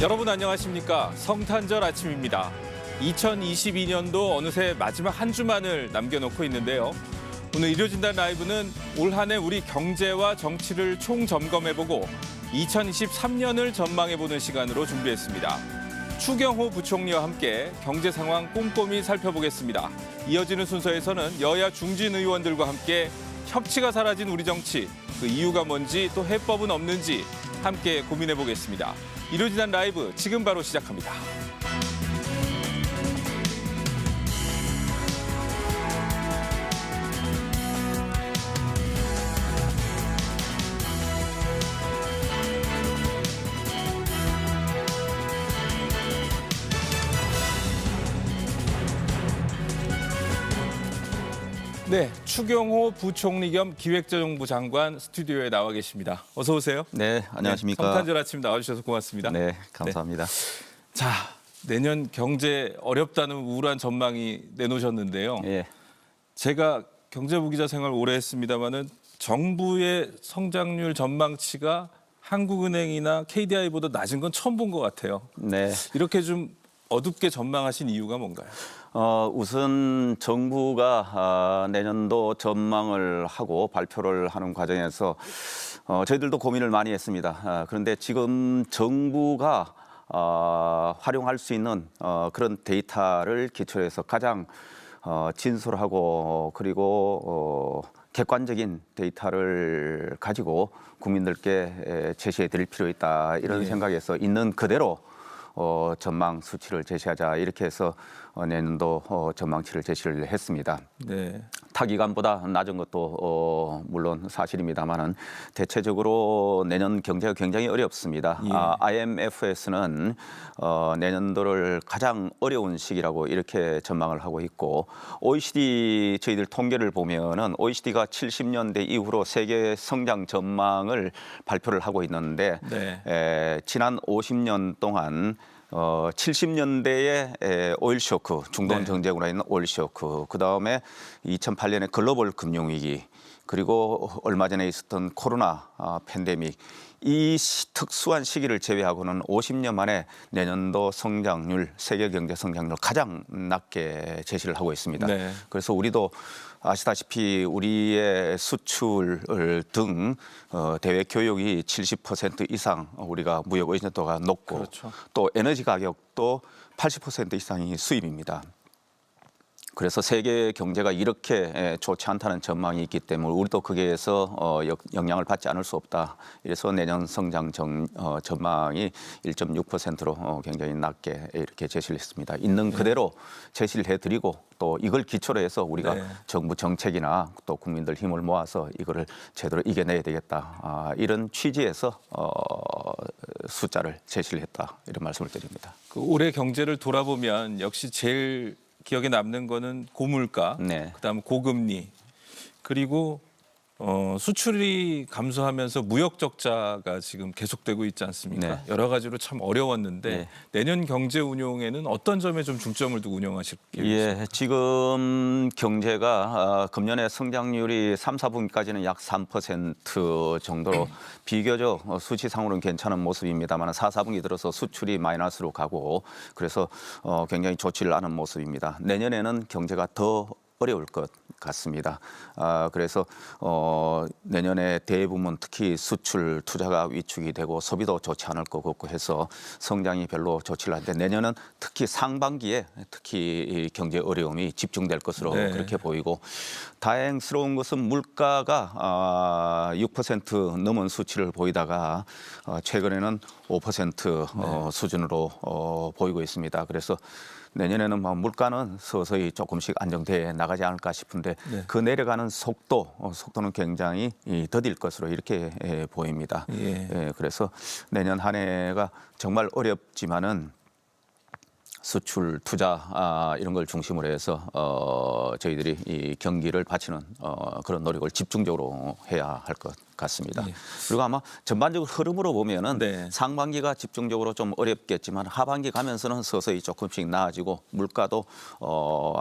여러분 안녕하십니까? 성탄절 아침입니다. 2022년도 어느새 마지막 한 주만을 남겨놓고 있는데요. 오늘 일요진단 라이브는 올 한 해 우리 경제와 정치를 총점검해보고 2023년을 전망해보는 시간으로 준비했습니다. 추경호 부총리와 함께 경제 상황 꼼꼼히 살펴보겠습니다. 이어지는 순서에서는 여야 중진 의원들과 함께 협치가 사라진 우리 정치, 그 이유가 뭔지 또 해법은 없는지 함께 고민해보겠습니다. 일요진단 라이브 지금 바로 시작합니다. 네, 추경호 부총리 겸 기획재정부 장관 스튜디오에 나와 계십니다. 어서 오세요. 네, 안녕하십니까. 네, 성탄절 아침 나와주셔서 고맙습니다. 네, 감사합니다. 네. 자, 내년 경제 어렵다는 우울한 전망이 내놓으셨는데요. 예. 제가 경제부 기자 생활 오래 했습니다마는 정부의 성장률 전망치가 한국은행이나 KDI보다 낮은 건 처음 본 것 같아요. 네. 이렇게 좀 어둡게 전망하신 이유가 뭔가요? 우선 정부가 내년도 전망을 하고 발표를 하는 과정에서 저희들도 고민을 많이 했습니다. 그런데 지금 정부가 활용할 수 있는 그런 데이터를 기초로 해서 가장 진솔하고 그리고 객관적인 데이터를 가지고 국민들께 제시해 드릴 필요 있다 이런 생각에서 있는 그대로 전망 수치를 제시하자 이렇게 해서 내년도 전망치를 제시를 했습니다. 네. 타기간보다 낮은 것도 물론 사실입니다만은 대체적으로 내년 경제가 굉장히 어렵습니다. 예. IMF에서는 내년도를 가장 어려운 시기라고 이렇게 전망을 하고 있고 OECD 저희들 통계를 보면은 OECD가 70년대 이후로 세계 성장 전망을 발표를 하고 있는데 네. 지난 50년 동안 70년대에 오일 쇼크, 중동 전쟁으로 인한 오일 쇼크, 그 다음에 2008년에 글로벌 금융위기, 그리고 얼마 전에 있었던 코로나 팬데믹, 이 특수한 시기를 제외하고는 50년 만에 내년도 성장률, 세계 경제 성장률 가장 낮게 제시를 하고 있습니다. 네. 그래서 우리도 아시다시피 우리의 수출 등 대외 교역이 70% 이상 우리가 무역 의존도가 높고 그렇죠. 또 에너지 가격도 80% 이상이 수입입니다. 그래서 세계 경제가 이렇게 좋지 않다는 전망이 있기 때문에 우리도 거기에서 영향을 받지 않을 수 없다. 이래서 내년 성장 전망이 1.6%로 굉장히 낮게 이렇게 제시를 했습니다. 있는 그대로 제시를 해드리고 또 이걸 기초로 해서 우리가 정부 정책이나 또 국민들 힘을 모아서 이거를 제대로 이겨내야 되겠다. 이런 취지에서 숫자를 제시를 했다. 이런 말씀을 드립니다. 그 올해 경제를 돌아보면 역시 제일 기억에 남는 거는 고물가, 그다음 고금리, 그리고 수출이 감소하면서 무역 적자가 지금 계속되고 있지 않습니까? 여러 가지로 참 어려웠는데 내년 경제 운용에는 어떤 점에 좀 중점을 두고 운영하실 계획이십니까? 예, 지금 경제가 금년에 성장률이 3, 4분기까지는 약 3% 정도로 비교적 수치상으로는 괜찮은 모습입니다만 4, 4분기 들어서 수출이 마이너스로 가고 그래서 굉장히 좋지를 않은 모습입니다. 내년에는 경제가 더 어려울 것 같습니다. 그래서 내년에 대부분 특히 수출 투자가 위축이 되고 소비도 좋지 않을 것 같고 해서 성장이 별로 좋지를 않은데 내년은 특히 상반기에 특히 경제 어려움이 집중될 것으로 그렇게 보이고 다행스러운 것은 물가가 6% 넘은 수치를 보이다가 최근에는 5% 수준으로 보이고 있습니다. 그래서 내년에는 물가는 서서히 조금씩 안정돼 나가지 않을까 싶은데 그 내려가는 속도는 굉장히 더딜 것으로 이렇게 보입니다. 그래서 내년 한 해가 정말 어렵지만은 수출, 투자 이런 걸 중심으로 해서 저희들이 이 경기를 받치는 그런 노력을 집중적으로 해야 할 것 같습니다. 그리고 아마 전반적으로 흐름으로 보면은 상반기가 집중적으로 좀 어렵겠지만 하반기 가면서는 서서히 조금씩 나아지고 물가도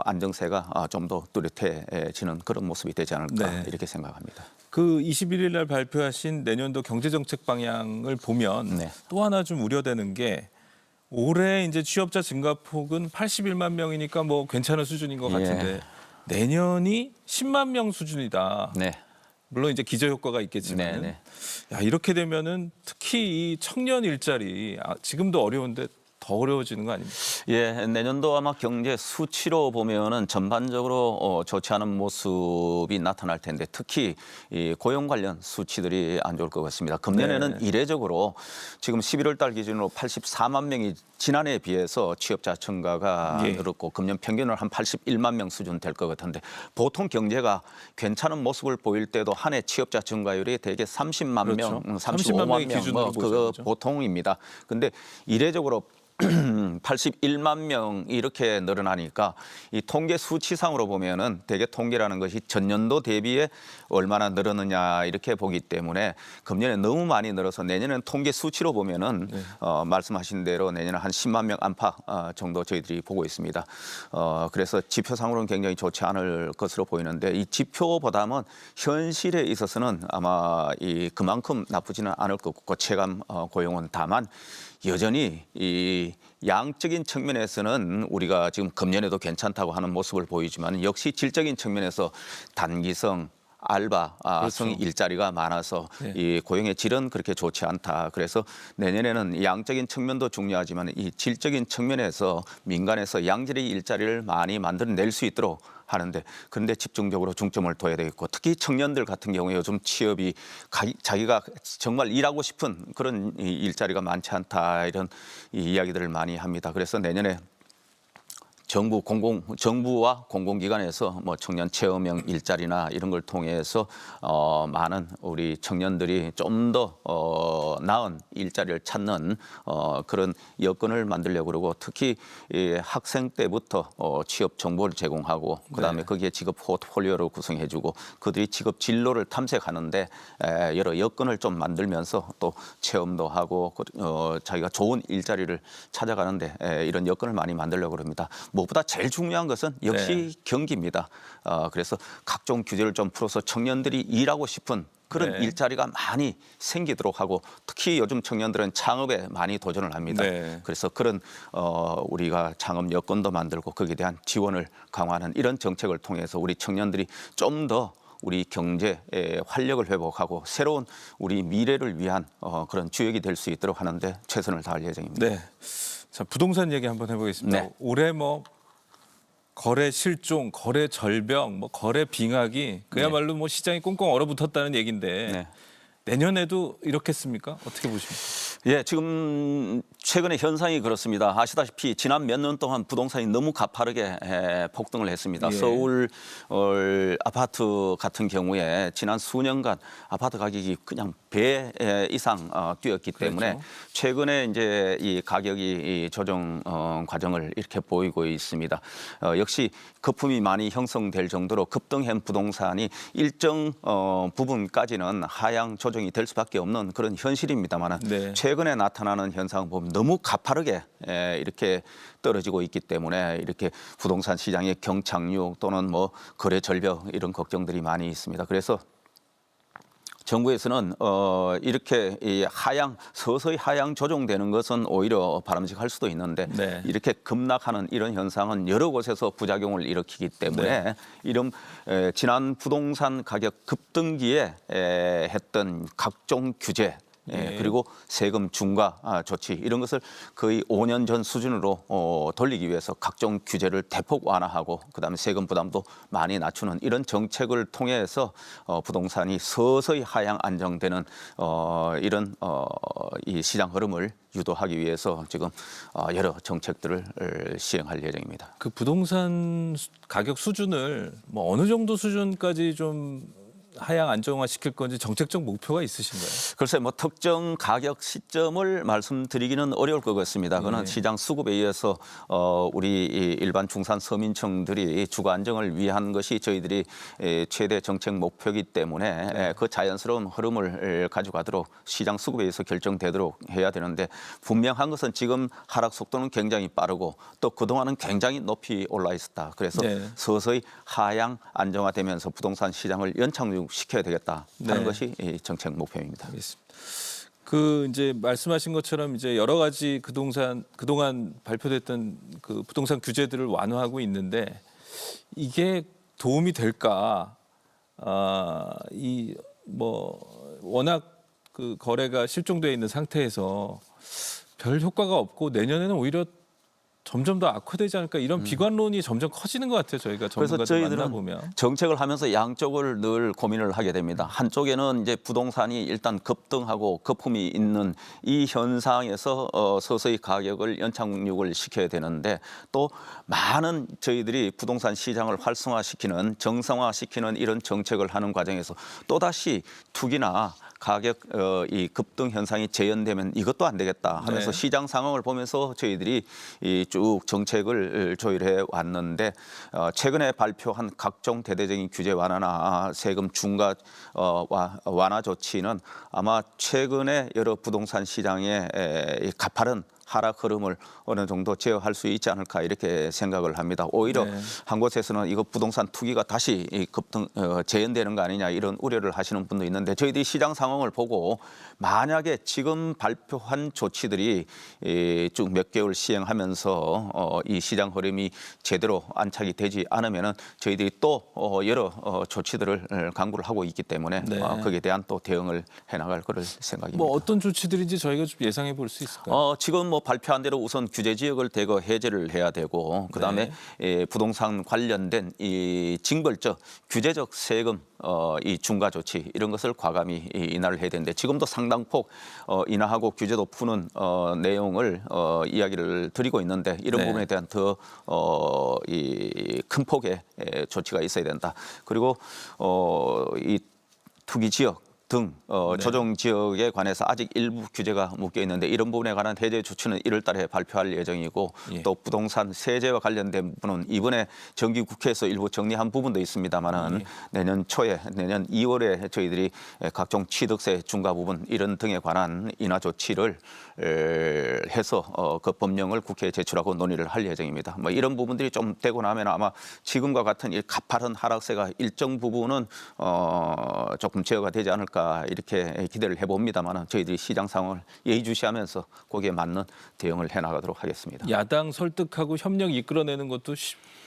안정세가 좀 더 뚜렷해지는 그런 모습이 되지 않을까 이렇게 생각합니다. 그 21일 날 발표하신 내년도 경제정책 방향을 보면 또 하나 좀 우려되는 게 올해 이제 취업자 증가폭은 81만 명이니까 뭐 괜찮은 수준인 것 같은데 내년이 10만 명 수준이다. 네. 물론 이제 기저 효과가 있겠지만, 네. 야 이렇게 되면은 특히 이 청년 일자리 지금도 어려운데 더 어려워지는 거 아닙니까? 예, 내년도 아마 경제 수치로 보면은 전반적으로 좋지 않은 모습이 나타날 텐데 특히 이 고용 관련 수치들이 안 좋을 것 같습니다. 금년에는 이례적으로 지금 11월 달 기준으로 84만 명이 지난해에 비해서 취업자 증가가 늘었고 금년 평균으로 한 81만 명 수준 될 것 같은데 보통 경제가 괜찮은 모습을 보일 때도 한 해 취업자 증가율이 대개 30만 명, 35만 명, 뭐 그거 보통입니다. 근데 이례적으로 81만 명 이렇게 늘어나니까 이 통계 수치상으로 보면은 대개 통계라는 것이 전년도 대비에 얼마나 늘었느냐 이렇게 보기 때문에 금년에 너무 많이 늘어서 내년에는 통계 수치로 보면은 말씀하신 대로 내년에 한 10만 명 안팎 정도 저희들이 보고 있습니다. 그래서 지표상으로는 굉장히 좋지 않을 것으로 보이는데 이 지표보다는 현실에 있어서는 아마 그만큼 나쁘지는 않을 것 같고 체감 고용은 다만 여전히 이 양적인 측면에서는 우리가 지금 금년에도 괜찮다고 하는 모습을 보이지만 역시 질적인 측면에서 단기성, 알바성 일자리가 많아서 이 고용의 질은 그렇게 좋지 않다. 그래서 내년에는 양적인 측면도 중요하지만 이 질적인 측면에서 민간에서 양질의 일자리를 많이 만들어낼 수 있도록 하는데 그런데 집중적으로 중점을 둬야 되겠고 특히 청년들 같은 경우에 요즘 취업이 자기가 정말 일하고 싶은 그런 일자리가 많지 않다 이런 이야기들을 많이 합니다. 그래서 내년에 정부와 공공기관에서 뭐 청년 체험형 일자리나 이런 걸 통해서 많은 우리 청년들이 좀 더 나은 일자리를 찾는 그런 여건을 만들려고 그러고 특히 학생 때부터 취업 정보를 제공하고 그다음에 거기에 직업 포트폴리오를 구성해주고 그들이 직업 진로를 탐색하는데 여러 여건을 좀 만들면서 또 체험도 하고 자기가 좋은 일자리를 찾아가는데 이런 여건을 많이 만들려고 합니다. 무엇보다 제일 중요한 것은 역시 경기입니다. 그래서 각종 규제를 좀 풀어서 청년들이 일하고 싶은 그런 일자리가 많이 생기도록 하고 특히 요즘 청년들은 창업에 많이 도전을 합니다. 그래서 그런 우리가 창업 여건도 만들고 거기에 대한 지원을 강화하는 이런 정책을 통해서 우리 청년들이 좀 더 우리 경제의 활력을 회복하고 새로운 우리 미래를 위한 그런 주역이 될 수 있도록 하는데 최선을 다할 예정입니다. 자, 부동산 얘기 한번 해보겠습니다. 올해 뭐 거래 실종, 거래 절벽, 뭐 거래 빙하기 그야말로 뭐 시장이 꽁꽁 얼어붙었다는 얘기인데 내년에도 이렇겠습니까? 어떻게 보십니까? 예, 지금 최근에 현상이 그렇습니다. 아시다시피 지난 몇 년 동안 부동산이 너무 가파르게 폭등을 했습니다. 서울 아파트 같은 경우에 지난 수년간 아파트 가격이 그냥 배 이상 뛰었기 때문에 최근에 이제 이 가격이 조정 과정을 이렇게 보이고 있습니다. 역시 거품이 많이 형성될 정도로 급등한 부동산이 일정 부분까지는 하향 조정이 될 수밖에 없는 그런 현실입니다만 최근에 나타나는 현상을 보면 너무 가파르게 이렇게 떨어지고 있기 때문에 이렇게 부동산 시장의 경착륙 또는 뭐 거래 절벽 이런 걱정들이 많이 있습니다. 그래서 정부에서는 이렇게 서서히 하향 조정되는 것은 오히려 바람직할 수도 있는데 이렇게 급락하는 이런 현상은 여러 곳에서 부작용을 일으키기 때문에 이런 지난 부동산 가격 급등기에 했던 각종 규제 그리고 세금 중과 조치 이런 것을 거의 5년 전 수준으로 돌리기 위해서 각종 규제를 대폭 완화하고 그다음에 세금 부담도 많이 낮추는 이런 정책을 통해서 부동산이 서서히 하향 안정되는 이런 이 시장 흐름을 유도하기 위해서 지금 여러 정책들을 시행할 예정입니다. 그 부동산 가격 수준을 뭐 어느 정도 수준까지 좀 하향 안정화시킬 건지 정책적 목표가 있으신가요? 글쎄 뭐 특정 가격 시점을 말씀드리기는 어려울 것 같습니다. 그건 시장 수급에 의해서 우리 일반 중산 서민층들이 주거 안정을 위한 것이 저희들이 최대 정책 목표이기 때문에 그 자연스러운 흐름을 가져가도록 시장 수급에 의해서 결정되도록 해야 되는데 분명한 것은 지금 하락 속도는 굉장히 빠르고 또 그동안은 굉장히 높이 올라 있었다. 그래서 서서히 하향 안정화되면서 부동산 시장을 연착륙 시켜야 되겠다 하는 것이 이 정책 목표입니다. 알겠습니다. 그 이제 말씀하신 것처럼 이제 여러 가지 그동안 발표됐던 그 부동산 규제들을 완화하고 있는데 이게 도움이 될까? 이 뭐 워낙 그 거래가 실종돼 있는 상태에서 별 효과가 없고 내년에는 오히려 점점 더 악화되지 않을까 이런 비관론이 점점 커지는 것 같아요. 저희가 그래서 전문가들 저희들은 만나보면. 정책을 하면서 양쪽을 늘 고민을 하게 됩니다. 한쪽에는 이제 부동산이 일단 급등하고 거품이 있는 이 현상에서 서서히 가격을 연착륙을 시켜야 되는데 또 많은 저희들이 부동산 시장을 활성화시키는 정상화시키는 이런 정책을 하는 과정에서 또다시 투기나 가격 이 급등 현상이 재현되면 이것도 안 되겠다 하면서 네. 시장 상황을 보면서 저희들이 쭉 정책을 조율해 왔는데 최근에 발표한 각종 대대적인 규제 완화나 세금 중과 완화 조치는 아마 최근에 여러 부동산 시장의 가파른 하락 흐름을 어느 정도 제어할 수 있지 않을까 이렇게 생각을 합니다. 오히려 네. 한 곳에서는 이거 부동산 투기가 다시 급등 재현되는 거 아니냐 이런 우려를 하시는 분도 있는데 저희들이 시장 상황을 보고 만약에 지금 발표한 조치들이 쭉 몇 개월 시행하면서 이 시장 흐름이 제대로 안착이 되지 않으면은 저희들이 또 여러 조치들을 강구를 하고 있기 때문에 네. 거기에 대한 또 대응을 해나갈 그럴 생각입니다. 뭐 어떤 조치들인지 저희가 좀 예상해 볼 수 있을까요? 지금 뭐 발표한 대로 우선 규제 지역을 대거 해제를 해야 되고 그다음에 부동산 관련된 이 징벌적 규제적 세금 이 중과 조치 이런 것을 과감히 인하를 해야 되는데 지금도 상당폭 인하하고 규제도 푸는 내용을 이야기를 드리고 있는데 이런 네. 부분에 대한 더 이 큰 폭의 조치가 있어야 된다. 그리고 이 투기 지역 등 조정 지역에 관해서 아직 일부 규제가 묶여 있는데 이런 부분에 관한 해제 조치는 1월 달에 발표할 예정이고 예. 또 부동산 세제와 관련된 부분은 이번에 정기국회에서 일부 정리한 부분도 있습니다만은 내년 초에 내년 2월에 저희들이 각종 취득세 중과 부분 이런 등에 관한 인하 조치를 해서 그 법령을 국회에 제출하고 논의를 할 예정입니다. 뭐 이런 부분들이 좀 되고 나면 아마 지금과 같은 이 가파른 하락세가 일정 부분은 조금 제어가 되지 않을까 이렇게 기대를 해봅니다만 저희들이 시장 상황을 예의주시하면서 거기에 맞는 대응을 해나가도록 하겠습니다. 야당 설득하고 협력 이끌어내는 것도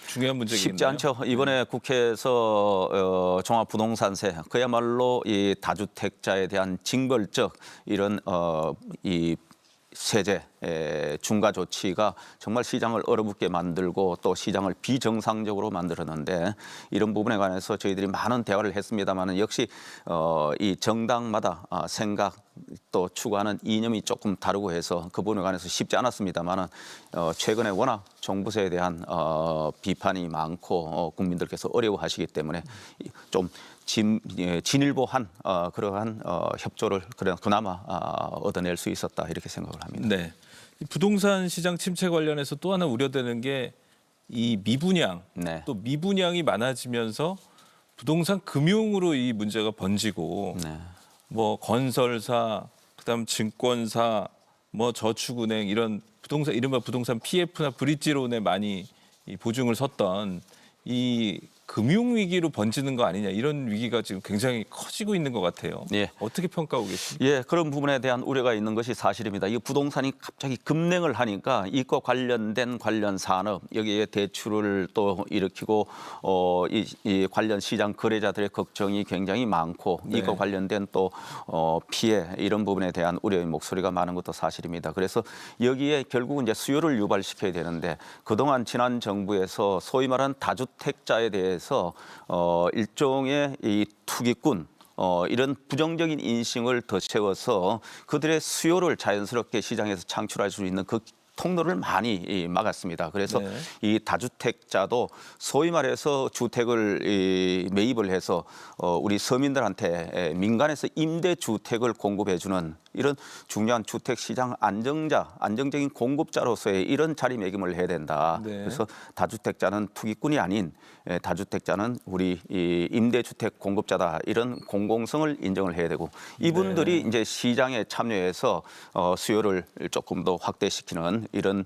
중요한 문제겠네요. 쉽지 않죠. 이번에 국회에서 종합부동산세 그야말로 이 다주택자에 대한 징벌적 이런 이 세제 중과 조치가 정말 시장을 얼어붙게 만들고 또 시장을 비정상적으로 만들었는데 이런 부분에 관해서 저희들이 많은 대화를 했습니다만 역시 이 정당마다 생각 또 추구하는 이념이 조금 다르고 해서 그 부분에 관해서 쉽지 않았습니다만 최근에 워낙 종부세에 대한 비판이 많고 국민들께서 어려워하시기 때문에 좀 진일보한 그러한 협조를 그나마 얻어낼 수 있었다 이렇게 생각을 합니다. 네. 이 부동산 시장 침체 관련해서 또 하나 우려되는 게 이 미분양, 네. 또 미분양이 많아지면서 부동산 금융으로 이 문제가 번지고 네. 뭐 건설사, 그다음 증권사, 뭐 저축은행 이런 부동산 이른바 부동산 PF나 브릿지론에 많이 이 보증을 섰던 이 금융 위기로 번지는 거 아니냐 이런 위기가 지금 굉장히 커지고 있는 것 같아요. 예. 어떻게 평가하고 계십니까? 예, 그런 부분에 대한 우려가 있는 것이 사실입니다. 이 부동산이 갑자기 급냉을 하니까 이과 관련된 관련 산업 여기에 대출을 또 일으키고 이 관련 시장 거래자들의 걱정이 굉장히 많고 네. 이과 관련된 또 피해 이런 부분에 대한 우려의 목소리가 많은 것도 사실입니다. 그래서 여기에 결국은 이제 수요를 유발시켜야 되는데 그동안 지난 정부에서 소위 말하는 다주택자에 대해서 일종의 이 투기꾼 이런 부정적인 인식을 더 채워서 그들의 수요를 자연스럽게 시장에서 창출할 수 있는 그 통로를 많이 막았습니다. 그래서 네. 이 다주택자도 소위 말해서 주택을 매입을 해서 우리 서민들한테 민간에서 임대주택을 공급해주는 이런 중요한 주택시장 안정적인 공급자로서의 이런 자리매김을 해야 된다. 네. 그래서 다주택자는 투기꾼이 아닌 다주택자는 우리 이 임대주택 공급자다. 이런 공공성을 인정을 해야 되고 이분들이 이제 시장에 참여해서 수요를 조금 더 확대시키는 이런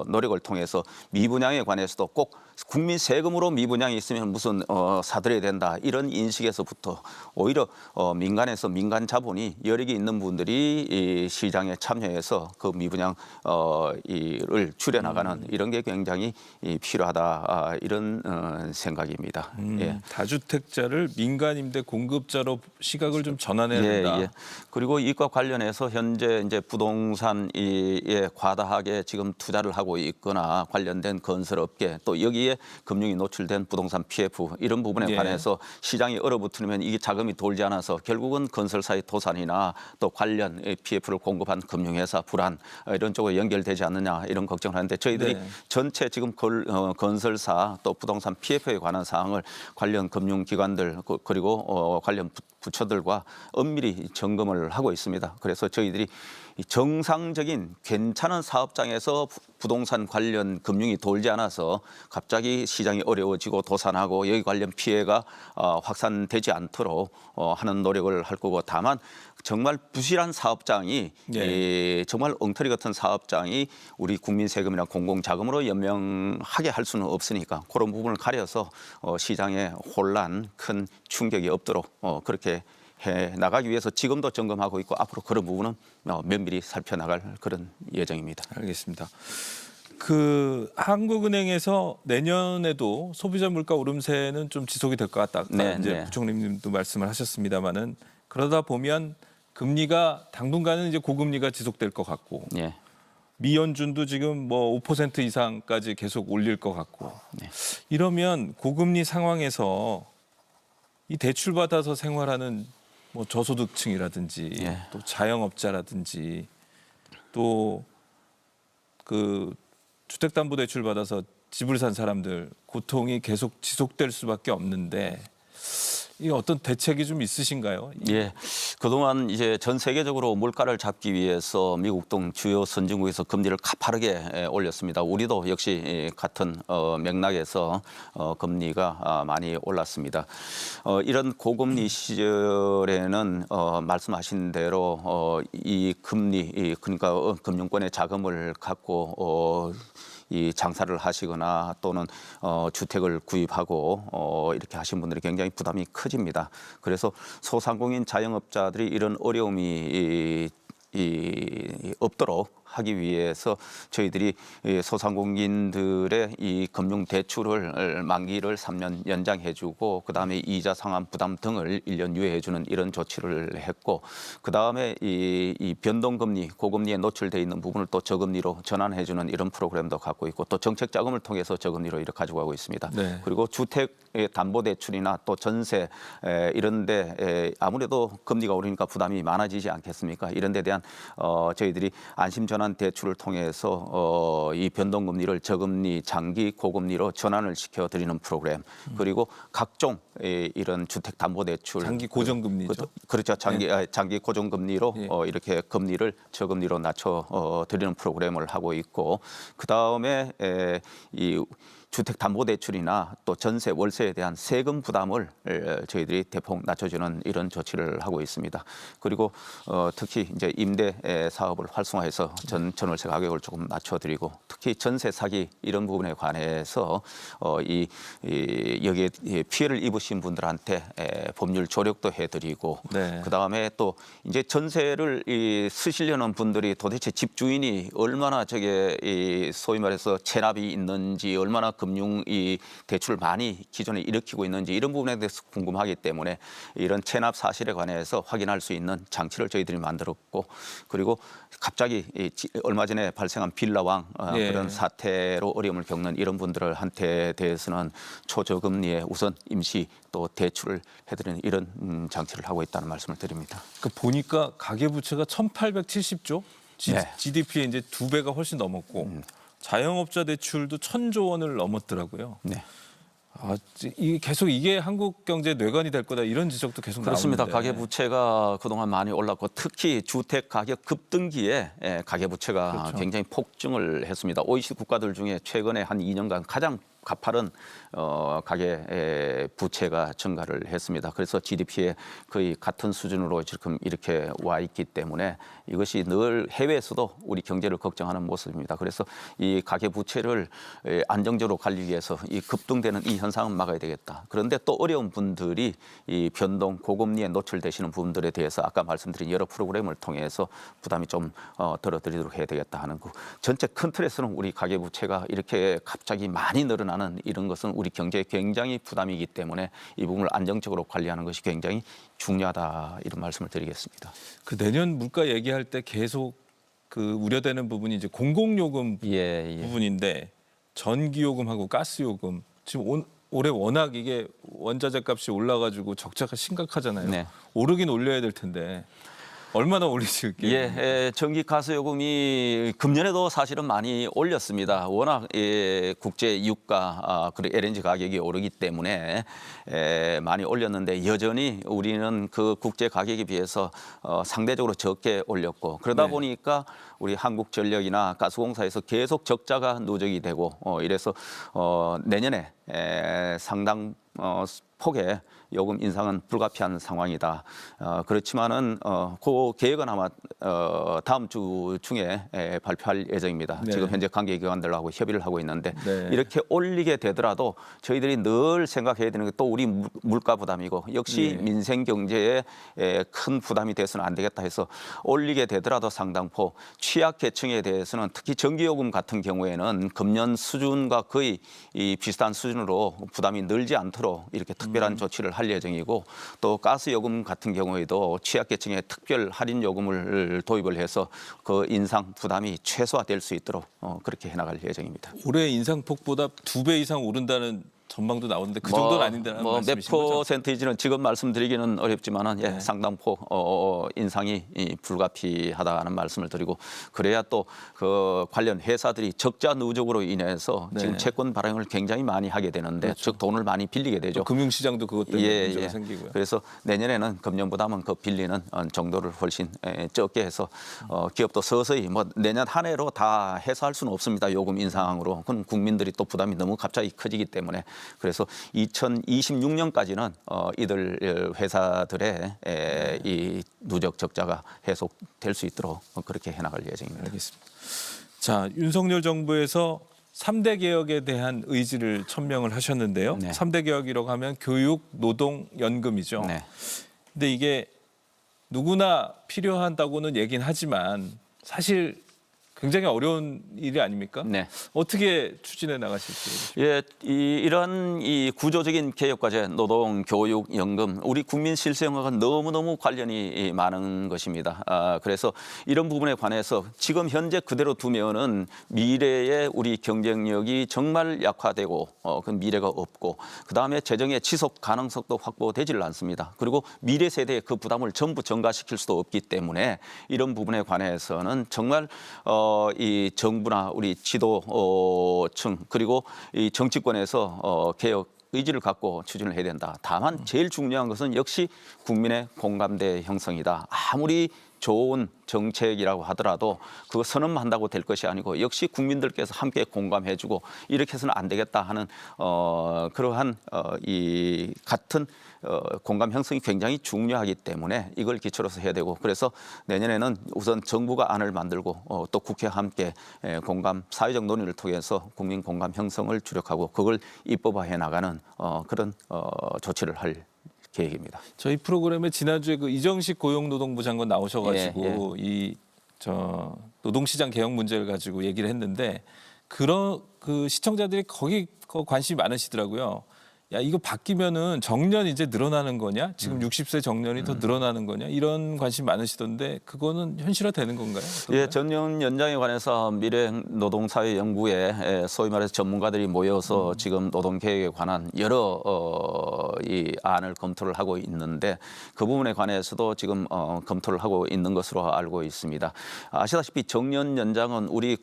노력을 통해서 미분양에 관해서도 꼭 국민 세금으로 미분양이 있으면 무슨 사들여야 된다 이런 인식에서부터 오히려 민간에서 민간 자본이 여력이 있는 분들이 이 시장에 참여해서 그 미분양 이를 줄여나가는 이런 게 굉장히 필요하다 이런 생각입니다. 예. 다주택자를 민간 임대 공급자로 시각을 좀 전환해야 된다. 예. 그리고 이과 관련해서 현재 이제 부동산에 과다하게 지금 투자를 하고 있거나 관련된 건설업계 또 여기에 금융이 노출된 부동산 PF 이런 부분에 예. 관해서 시장이 얼어붙으면 이게 자금이 돌지 않아서 결국은 건설사의 도산이나 또 관련 PF를 공급한 금융회사 불안 이런 쪽으로 연결되지 않느냐 이런 걱정을 하는데 저희들이 네. 전체 지금 건설사 또 부동산 PF에 관한 사항을 관련 금융기관들 그리고 관련 부처들과 엄밀히 점검을 하고 있습니다. 그래서 저희들이 정상적인 괜찮은 사업장에서 부동산 관련 금융이 돌지 않아서 갑자기 시장이 어려워지고 도산하고 여기 관련 피해가 확산되지 않도록 하는 노력을 할 거고 다만 정말 부실한 사업장이 예. 정말 엉터리 같은 사업장이 우리 국민 세금이나 공공자금으로 연명하게 할 수는 없으니까 그런 부분을 가려서 시장에 혼란, 큰 충격이 없도록 그렇게 해 나가기 위해서 지금도 점검하고 있고 앞으로 그런 부분은 면밀히 살펴나갈 그런 예정입니다. 알겠습니다. 그 한국은행에서 내년에도 소비자 물가 오름세는 좀 지속이 될 것 같다. 네, 이제 네. 부총리님도 말씀을 하셨습니다만은 그러다 보면 금리가 당분간은 이제 고금리가 지속될 것 같고 예. 미연준도 지금 뭐 5% 이상까지 계속 올릴 것 같고 네. 이러면 고금리 상황에서 이 대출 받아서 생활하는 뭐 저소득층이라든지 예. 또 자영업자라든지 또 그 주택담보대출 받아서 집을 산 사람들 고통이 계속 지속될 수밖에 없는데 이 어떤 대책이 좀 있으신가요? 예, 그동안 이제 전 세계적으로 물가를 잡기 위해서 미국 등 주요 선진국에서 금리를 가파르게 올렸습니다. 우리도 역시 같은 맥락에서 금리가 많이 올랐습니다. 이런 고금리 시절에는 말씀하신 대로 이 금리 그러니까 금융권의 자금을 갖고 이 장사를 하시거나 또는 주택을 구입하고 이렇게 하신 분들이 굉장히 부담이 커집니다. 그래서 소상공인 자영업자들이 이런 어려움이 없도록 하기 위해서 저희들이 소상공인들의 이 금융 대출을 만기를 3년 연장해주고 그 다음에 이자 상환 부담 등을 1년 유예해주는 이런 조치를 했고 그 다음에 이 변동금리 고금리에 노출돼 있는 부분을 또 저금리로 전환해주는 이런 프로그램도 갖고 있고 또 정책 자금을 통해서 저금리로 이렇게 가지고 가고 있습니다. 네. 그리고 주택 담보대출이나 또 전세 이런데 아무래도 금리가 오르니까 부담이 많아지지 않겠습니까? 이런 데 대한 저희들이 안심전환 대출을 통해서 이 변동금리를 저금리, 장기, 고금리로 전환을 시켜드리는 프로그램 그리고 각종 이런 주택담보대출 장기 고정금리죠. 그렇죠. 장기 고정금리로 예. 이렇게 금리를 저금리로 낮춰 드리는 프로그램을 하고 있고 그 다음에 이 주택담보대출이나 또 전세, 월세에 대한 세금 부담을 저희들이 대폭 낮춰주는 이런 조치를 하고 있습니다. 그리고 특히 이제 임대 사업을 활성화해서 전월세 가격을 조금 낮춰드리고 특히 전세 사기 이런 부분에 관해서 여기에 피해를 입으신 분들한테 법률 조력도 해드리고 네. 그 다음에 또 이제 전세를 쓰시려는 분들이 도대체 집주인이 얼마나 저게 소위 말해서 체납이 있는지 얼마나 금융 이 대출을 많이 기존에 일으키고 있는지 이런 부분에 대해서 궁금하기 때문에 이런 체납 사실에 관해서 확인할 수 있는 장치를 저희들이 만들었고 그리고 갑자기 얼마 전에 발생한 빌라왕 예. 그런 사태로 어려움을 겪는 이런 분들한테 대해서는 초저금리에 우선 임시 또 대출을 해드리는 이런 장치를 하고 있다는 말씀을 드립니다. 그 보니까 가계부채가 1,870조, 네. GDP의 이제 2배가 훨씬 넘었고 자영업자 대출도 1,000조 원을 넘었더라고요. 네. 이게 계속 이게 한국 경제 뇌관이 될 거다 이런 지적도 계속 그렇습니다. 나오는데. 가계부채가 그동안 많이 올랐고 특히 주택 가격 급등기에 가계부채가 그렇죠. 굉장히 폭증을 했습니다. OECD 국가들 중에 최근에 한 2년간 가장 가파른 가계 부채가 증가를 했습니다. 그래서 GDP에 거의 같은 수준으로 지금 이렇게 와 있기 때문에 이것이 늘 해외에서도 우리 경제를 걱정하는 모습입니다. 그래서 이 가계 부채를 안정적으로 관리하기 위해서 이 급등되는 이 현상은 막아야 되겠다. 그런데 또 어려운 분들이 이 변동, 고금리에 노출되시는 부분들에 대해서 아까 말씀드린 여러 프로그램을 통해서 부담이 좀 덜어드리도록 해야 되겠다 하는 거. 전체 큰 틀에서는 우리 가계 부채가 이렇게 갑자기 많이 늘어나는 이런 것은 우리 경제에 굉장히 부담이기 때문에 이 부분을 안정적으로 관리하는 것이 굉장히 중요하다 이런 말씀을 드리겠습니다. 그 내년 물가 얘기할 때 계속 그 우려되는 부분이 이제 공공요금 부분인데 전기요금하고 가스요금 지금 올해 워낙 이게 원자재 값이 올라가지고 적자가 심각하잖아요. 네. 오르긴 올려야 될 텐데 얼마나 올리실 게? 전기 가스 요금이 금년에도 사실은 많이 올렸습니다. 워낙 국제 유가 그리고 LNG 가격이 오르기 때문에 많이 올렸는데 여전히 우리는 그 국제 가격에 비해서 상대적으로 적게 올렸고 그러다 네. 보니까 우리 한국전력이나 가스공사에서 계속 적자가 누적이 되고 이래서 내년에 상당 폭의 요금 인상은 불가피한 상황이다. 그렇지만은 그 계획은 아마 다음 주 중에 발표할 예정입니다. 네. 지금 현재 관계기관들하고 협의를 하고 있는데 네. 이렇게 올리게 되더라도 저희들이 늘 생각해야 되는 게 또 우리 물가 부담이고 역시 네. 민생 경제에 큰 부담이 돼서는 안 되겠다 해서 올리게 되더라도 상당폭 취약계층에 대해서는 특히 전기요금 같은 경우에는 금년 수준과 거의 비슷한 수준으로 부담이 늘지 않도록 이렇게 특별한 조치를 할 예정이고 또 가스요금 같은 경우에도 취약계층에 특별 할인 요금을 도입을 해서 그 인상 부담이 최소화될 수 있도록 그렇게 해나갈 예정입니다. 올해 인상폭보다 2배 이상 오른다는 전망도 나오는데 그 정도는 아닌다는 몇 말씀이신 거죠? 퍼센트인지는 지금 말씀드리기는 어렵지만은 상당폭 인상이 불가피하다는 말씀을 드리고 그래야 또 그 관련 회사들이 적자 누적으로 인해서 네. 지금 채권 발행을 굉장히 많이 하게 되는데 그렇죠. 즉 돈을 많이 빌리게 되죠. 금융시장도 그것 때문에 문제가 생기고요. 그래서 내년에는 금년보다는 그 빌리는 정도를 훨씬 적게 해서 기업도 서서히 뭐 내년 한 해로 다 해소할 수는 없습니다. 요금 인상으로. 그럼 국민들이 또 부담이 너무 갑자기 커지기 때문에 그래서 2026년까지는 이들 회사들의 이 누적 적자가 해소될 수 있도록 그렇게 해나갈 예정입니다. 알겠습니다. 자, 윤석열 정부에서 3대 개혁에 대한 의지를 천명을 하셨는데요. 네. 3대 개혁이라고 하면 교육, 노동, 연금이죠. 네. 근데 이게 누구나 필요하다고는 얘긴 하지만 사실 굉장히 어려운 일이 아닙니까? 네. 어떻게 추진해 나가실지. 이런 이 구조적인 개혁 과제, 노동, 교육, 연금, 우리 국민 실생활과 너무너무 관련이 많은 것입니다. 그래서 이런 부분에 관해서 지금 현재 그대로 두면은 미래에 우리 경쟁력이 정말 약화되고 그 미래가 없고 그다음에 재정의 지속 가능성도 확보되질 않습니다. 그리고 미래 세대의 그 부담을 전부 전가시킬 수도 없기 때문에 이런 부분에 관해서는 정말 이 정부나 우리 지도층 그리고 이 정치권에서 개혁 의지를 갖고 추진을 해야 된다. 다만 제일 중요한 것은 역시 국민의 공감대 형성이다. 아무리 좋은 정책이라고 하더라도 그거 선언만 한다고 될 것이 아니고 역시 국민들께서 함께 공감해주고 이렇게 해서는 안 되겠다 하는 그러한 이 같은 공감 형성이 굉장히 중요하기 때문에 이걸 기초로서 해야 되고 그래서 내년에는 우선 정부가 안을 만들고 또 국회와 함께 공감 사회적 논의를 통해서 국민 공감 형성을 주력하고 그걸 입법화해 나가는 그런 조치를 할 계획입니다. 저희 프로그램에 지난주에 그 이정식 고용노동부 장관 나오셔가지고 저 노동시장 개혁 문제를 가지고 얘기를 했는데 그런 그 시청자들이 거기 관심이 많으시더라고요. 야 이거 바뀌면은 정년 이제 늘어나는 거냐? 지금 60세 정년이 더 늘어나는 거냐? 이런 관심 많으시던데 그거는 현실화되는 건가요? 어떤가요? 정년 연장에 관해서 미래노동사회연구에 소위 말해서 전문가들이 모여서 지금 노동개혁에 관한 여러 이 안을 검토를 하고 있는데 그 부분에 관해서도 지금 검토를 하고 있는 것으로 알고 있습니다. 아시다시피 정년 연장은 우리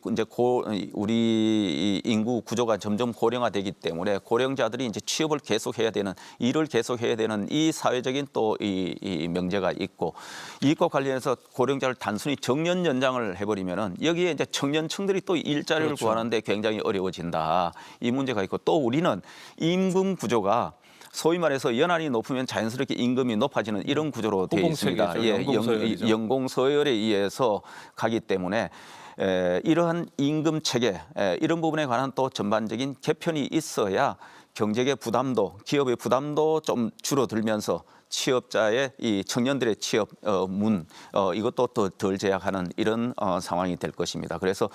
인구 구조가 점점 고령화되기 때문에 고령자들이 이제 취업을 사업을 계속해야 되는 일을 계속해야 되는 이 사회적인 또 이 명제가 있고 이것과 관련해서 고령자를 단순히 정년 연장을 해버리면은 여기에 이제 청년층들이 또 일자리를 그렇죠. 구하는데 굉장히 어려워진다. 이 문제가 있고 또 우리는 임금 구조가 소위 말해서 연한이 높으면 자연스럽게 임금이 높아지는 이런 구조로 되어 있습니다. 호봉체계죠. 연공서열이죠. 연공서열에 의해서 가기 때문에 이러한 임금 체계 이런 부분에 관한 또 전반적인 개편이 있어야 경제의 부담도 기업의 부담도 좀 줄어들면서 취업자의 이 청년들의 취업 이것도 또 덜 제약하는 이런 상황이 될 것입니다. 그래서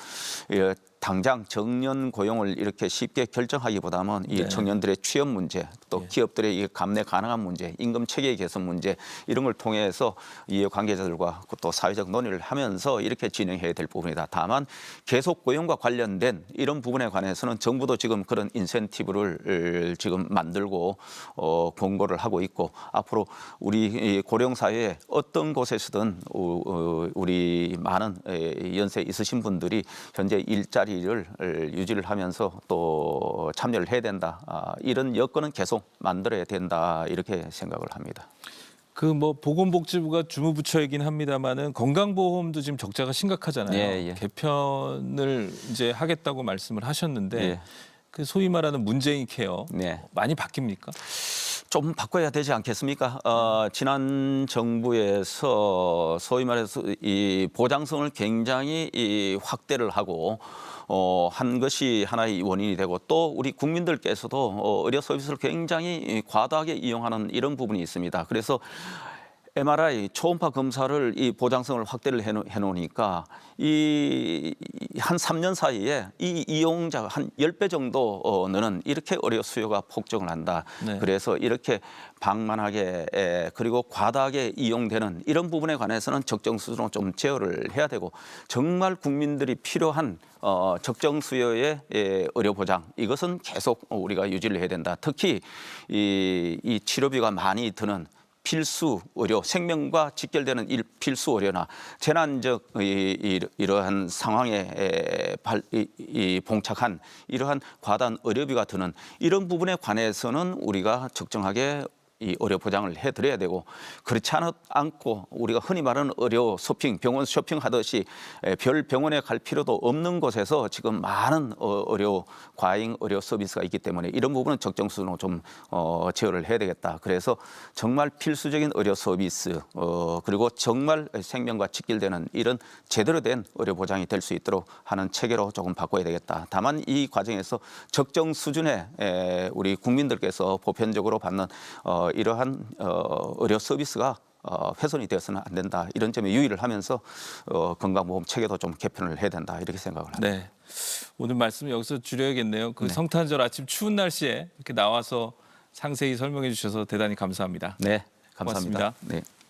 당장 정년 고용을 이렇게 쉽게 결정하기보다는 이 청년들의 취업 문제, 또 기업들의 이 감내 가능한 문제, 임금 체계 개선 문제 이런 걸 통해서 이해 관계자들과 또 사회적 논의를 하면서 이렇게 진행해야 될 부분이다. 다만 계속 고용과 관련된 이런 부분에 관해서는 정부도 지금 그런 인센티브를 지금 만들고 공고를 하고 있고 앞으로 우리 고령 사회에 어떤 곳에서든 우리 많은 연세 있으신 분들이 현재 일자리를 유지를 하면서 또 참여를 해야 된다. 이런 여건은 계속 만들어야 된다. 이렇게 생각을 합니다. 그 뭐 보건복지부가 주무부처이긴 합니다만은 건강보험도 지금 적자가 심각하잖아요. 예. 개편을 이제 하겠다고 말씀을 하셨는데 예. 그 소위 말하는 문재인 케어 네. 많이 바뀝니까? 좀 바꿔야 되지 않겠습니까? 지난 정부에서 소위 말해서 이 보장성을 굉장히 확대를 하고 한 것이 하나의 원인이 되고 또 우리 국민들께서도 의료 서비스를 굉장히 과다하게 이용하는 이런 부분이 있습니다. 그래서 MRI 초음파 검사를 이 보장성을 확대를 해놓으니까 이 한 3년 사이에 이 이용자가 한 10배 정도 느는 이렇게 의료 수요가 폭증을 한다. 네. 그래서 이렇게 방만하게 그리고 과다하게 이용되는 이런 부분에 관해서는 적정 수준으로 좀 제어를 해야 되고 정말 국민들이 필요한 적정 수요의 의료 보장 이것은 계속 우리가 유지를 해야 된다. 특히 이 치료비가 많이 드는 필수 의료, 생명과 직결되는 필수 의료나 재난적 이러한 상황에 봉착한 이러한 과다한 의료비가 드는 이런 부분에 관해서는 우리가 적정하게 이 의료 보장을 해드려야 되고 그렇지 않고 우리가 흔히 말하는 의료 쇼핑, 병원 쇼핑하듯이 별 병원에 갈 필요도 없는 곳에서 지금 많은 과잉 의료 서비스가 있기 때문에 이런 부분은 적정 수준으로 좀 제어를 해야 되겠다. 그래서 정말 필수적인 의료 서비스 그리고 정말 생명과 직결되는 이런 제대로 된 의료 보장이 될 수 있도록 하는 체계로 조금 바꿔야 되겠다. 다만 이 과정에서 적정 수준의 우리 국민들께서 보편적으로 받는 이러한 의료 서비스가 훼손이 되어서는 안 된다. 이런 점에 유의를 하면서 건강보험 체계도 좀 개편을 해야 된다. 이렇게 생각을 합니다. 네. 오늘 말씀 여기서 줄여야겠네요. 그 성탄절 아침 추운 날씨에 이렇게 나와서 상세히 설명해 주셔서 대단히 감사합니다. 네, 감사합니다. 고맙습니다. 네.